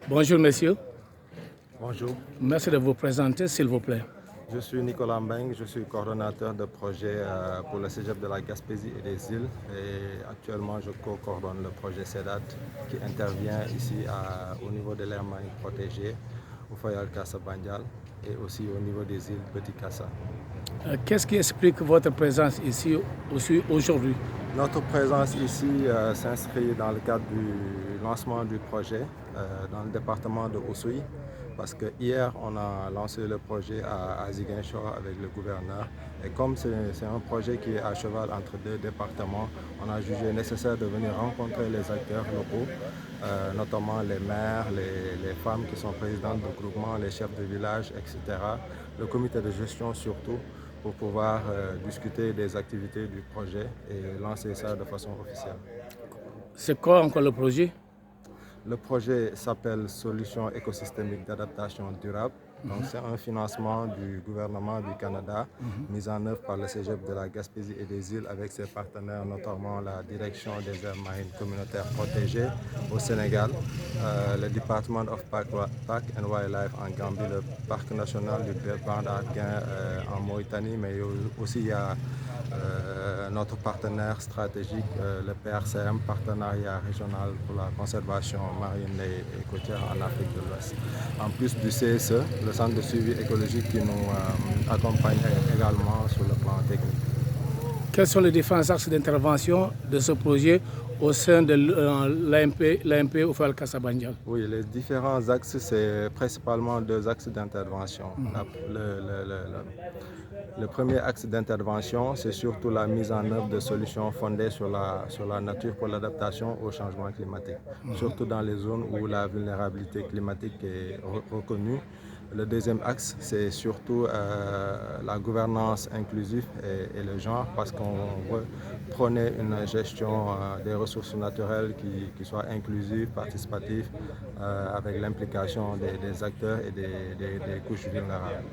Bonjour messieurs, Bonjour, merci de vous présenter s'il vous plaît. je suis Nicolas Mbeng, je suis coordonnateur de projet pour le Cégep de la Gaspésie et des îles et actuellement je co-coordonne le projet CEDAT qui intervient ici au niveau de l'aire marine protégée au Fayal Kassa Bandial et aussi au niveau des îles Petit Kassa. Qu'est-ce qui explique votre présence ici aussi aujourd'hui? Notre présence ici s'inscrit dans le cadre du lancement du projet dans le département de Oussouye parce que hier on a lancé le projet à Ziguinchor avec le gouverneur et comme c'est un projet qui est à cheval entre deux départements, on a jugé nécessaire de venir rencontrer les acteurs locaux, notamment les maires, les femmes qui sont présidentes de groupements, les chefs de village, etc. Le comité de gestion surtout, pour pouvoir discuter des activités du projet et lancer ça de façon officielle. C'est quoi encore le projet? Le projet s'appelle Solutions écosystémiques d'adaptation durable. Donc c'est un financement du gouvernement du Canada mis en œuvre par le Cégep de la Gaspésie et des îles avec ses partenaires, notamment la direction des aires marines communautaires protégées au Sénégal, le Department of Park and Wildlife en Gambie, le Parc national du Band Arguin en Mauritanie, mais aussi il y a notre partenaire stratégique, le PRCM, Partenariat régional pour la conservation marine et côtière en Afrique de l'Ouest. En plus du CSE, le centre de suivi écologique qui nous accompagne également sur le plan technique. Quels sont les différents axes d'intervention de ce projet au sein de l'AMP au Fayal Kassa Bandial? Oui, les différents axes, c'est principalement deux axes d'intervention. Le premier axe d'intervention, c'est surtout la mise en œuvre de solutions fondées sur la nature pour l'adaptation au changement climatique, surtout dans les zones où la vulnérabilité climatique est reconnue. Le deuxième axe, c'est surtout la gouvernance inclusive et le genre, parce qu'on veut prôner une gestion des ressources naturelles qui soit inclusive, participative, avec l'implication des acteurs et des couches vulnérables.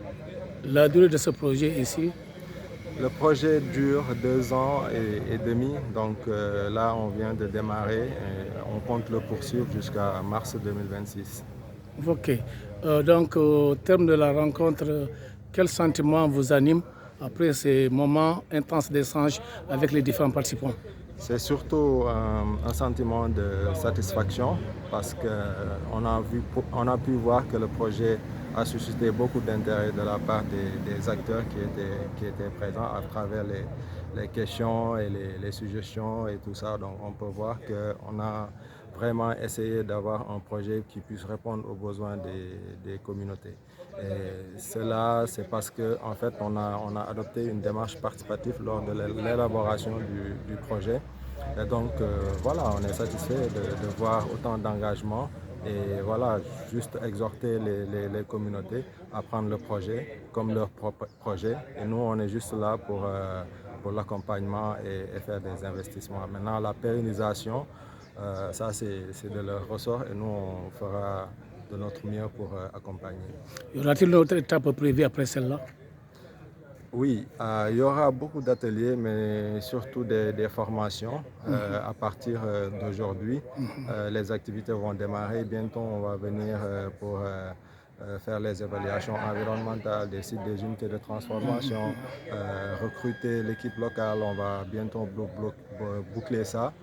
La durée de ce projet ici? Le projet dure 2 ans et demi, donc là on vient de démarrer et on compte le poursuivre jusqu'à mars 2026. Ok. Donc au terme de la rencontre, quel sentiment vous anime après ces moments intenses d'échange avec les différents participants? C'est surtout un sentiment de satisfaction parce qu'on a pu voir que le projet a suscité beaucoup d'intérêt de la part des acteurs qui étaient présents à travers les questions et les suggestions et tout ça. Donc on peut voir qu'on a vraiment essayé d'avoir un projet qui puisse répondre aux besoins des communautés. Et cela, c'est parce qu'en fait, on a adopté une démarche participative lors de l'élaboration du projet. Et donc, voilà, on est satisfait de voir autant d'engagement et voilà, juste exhorter les communautés à prendre le projet comme leur propre projet. Et nous, on est juste là pour l'accompagnement et faire des investissements. Maintenant, la pérennisation, ça, c'est de leur ressort et nous, on fera de notre mieux pour accompagner. Y aura-t-il une autre étape prévue après celle-là? Oui, il y aura beaucoup d'ateliers, mais surtout des formations. À partir d'aujourd'hui, les activités vont démarrer. Bientôt, on va venir pour faire les évaluations environnementales des sites des unités de transformation, recruter l'équipe locale. On va bientôt boucler ça.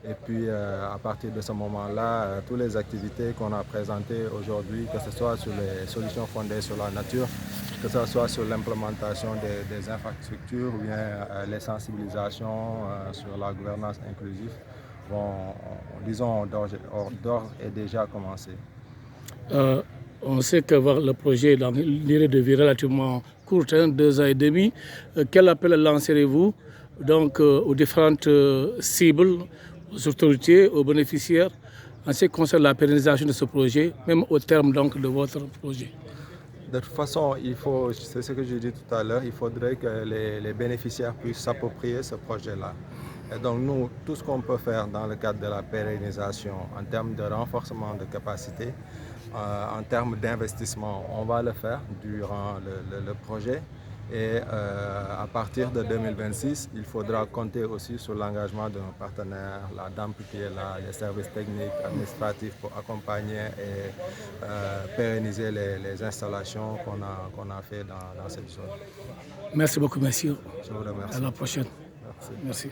Et puis, à partir de ce moment-là, toutes les activités qu'on a présentées aujourd'hui, que ce soit sur les solutions fondées sur la nature, que ce soit sur l'implémentation des infrastructures ou bien les sensibilisations sur la gouvernance inclusive, vont, disons, d'ores et déjà commencé. On sait que le projet est dans une durée de vie relativement courte, 2 ans et demi. Quel appel lancerez-vous donc aux différentes cibles, aux autorités, aux bénéficiaires en ce qui concerne la pérennisation de ce projet, même au terme donc de votre projet? De toute façon, c'est ce que j'ai dit tout à l'heure, il faudrait que les bénéficiaires puissent s'approprier ce projet-là. Et donc nous, tout ce qu'on peut faire dans le cadre de la pérennisation en termes de renforcement de capacité, en termes d'investissement, on va le faire durant le projet. Et à partir de 2026, il faudra compter aussi sur l'engagement de nos partenaires, la DAMP qui est là, les services techniques, administratifs pour accompagner et pérenniser les installations qu'on a fait dans cette zone. Merci beaucoup, monsieur. Je vous remercie. À la prochaine. Merci. Merci.